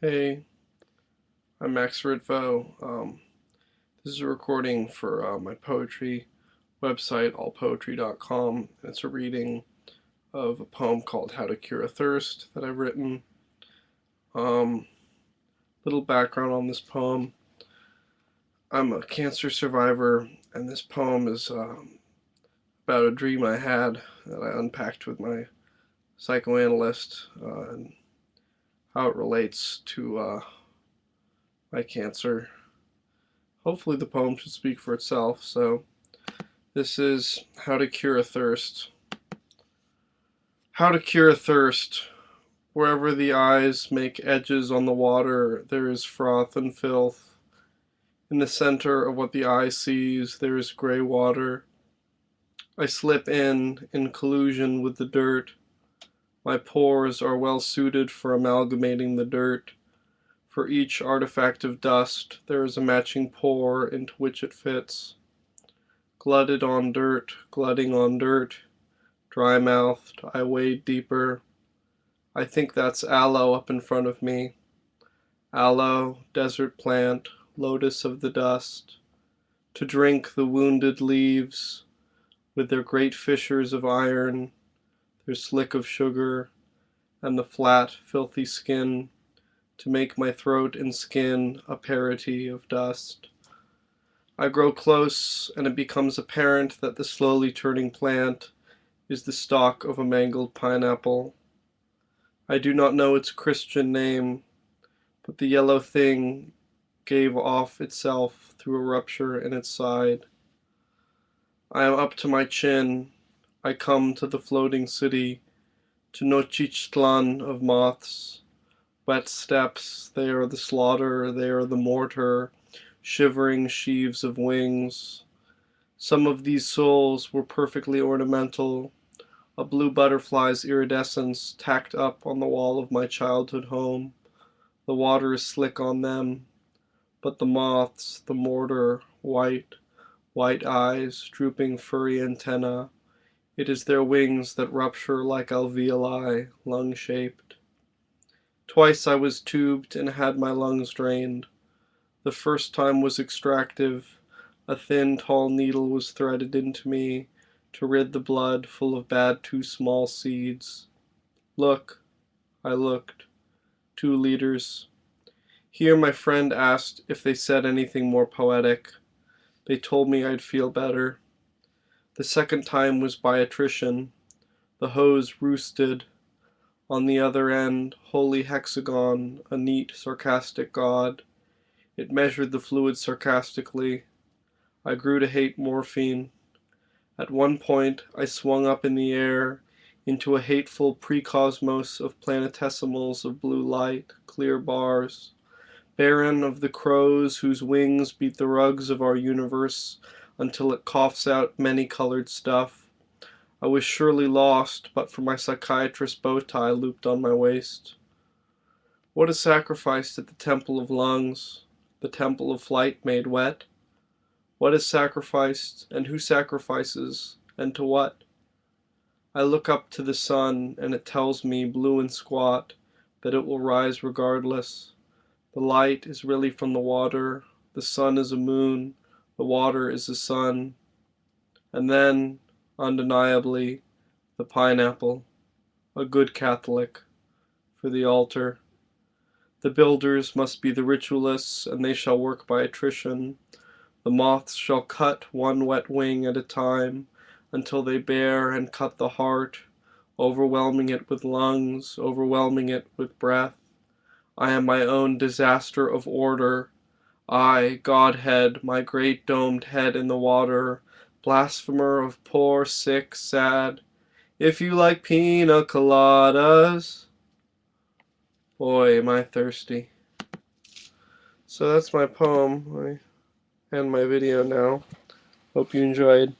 Hey, I'm Max Ritvo. This is a recording for my poetry website, allpoetry.com. It's a reading of a poem called How to Cure a Thirst that I've written. Little background on this poem. I'm a cancer survivor, and this poem is about a dream I had that I unpacked with my psychoanalyst and how it relates to my cancer. Hopefully the poem should speak for itself. So this is How to Cure a Thirst. How to cure a thirst. Wherever the eyes make edges on the water, there is froth and filth. In the center of what the eye sees, there is gray water. I slip in collusion with the dirt. My pores are well suited for amalgamating the dirt. For each artifact of dust, there is a matching pore into which it fits. Glutted on dirt, glutting on dirt, dry-mouthed, I wade deeper. I think that's aloe up in front of me. Aloe, desert plant, lotus of the dust. To drink the wounded leaves with their great fissures of iron, their slick of sugar, and the flat, filthy skin, to make my throat and skin a parity of dust. I grow close, and it becomes apparent that the slowly turning plant is the stalk of a mangled pineapple. I do not know its Christian name, but the yellow thing gave off itself through a rupture in its side. I am up to my chin. I come to the floating city, to Nochichtlan of moths. Wet steps, they are the slaughter, they are the mortar, shivering sheaves of wings. Some of these souls were perfectly ornamental, a blue butterfly's iridescence tacked up on the wall of my childhood home. The water is slick on them, but the moths, the mortar, white eyes, drooping furry antennae, it is their wings that rupture like alveoli, lung-shaped. Twice I was tubed and had my lungs drained. The first time was extractive. A thin, tall needle was threaded into me to rid the blood full of bad too small seeds. Look, I looked. 2 liters. Here my friend asked if they said anything more poetic. They told me I'd feel better. The second time was by attrition. The hose roosted. On the other end, holy hexagon, a neat, sarcastic god. It measured the fluid sarcastically. I grew to hate morphine. At one point, I swung up in the air into a hateful precosmos of planetesimals of blue light, clear bars. Barren of the crows whose wings beat the rugs of our universe until it coughs out many-colored stuff. I was surely lost but for my psychiatrist bow tie looped on my waist. What is sacrificed at the temple of lungs, the temple of flight made wet? What is sacrificed, and who sacrifices, and to what? I look up to the sun, and it tells me, blue and squat, that it will rise regardless. The light is really from the water, the sun is a moon, the water is a sun. And then, undeniably, the pineapple, a good Catholic, for the altar. The builders must be the ritualists, and they shall work by attrition. The moths shall cut one wet wing at a time, until they bear and cut the heart, overwhelming it with lungs, overwhelming it with breath. I am my own disaster of order. I, Godhead, my great domed head in the water, blasphemer of poor, sick, sad. If you like pina coladas, boy, am I thirsty. So that's my poem. I end my video now. Hope you enjoyed.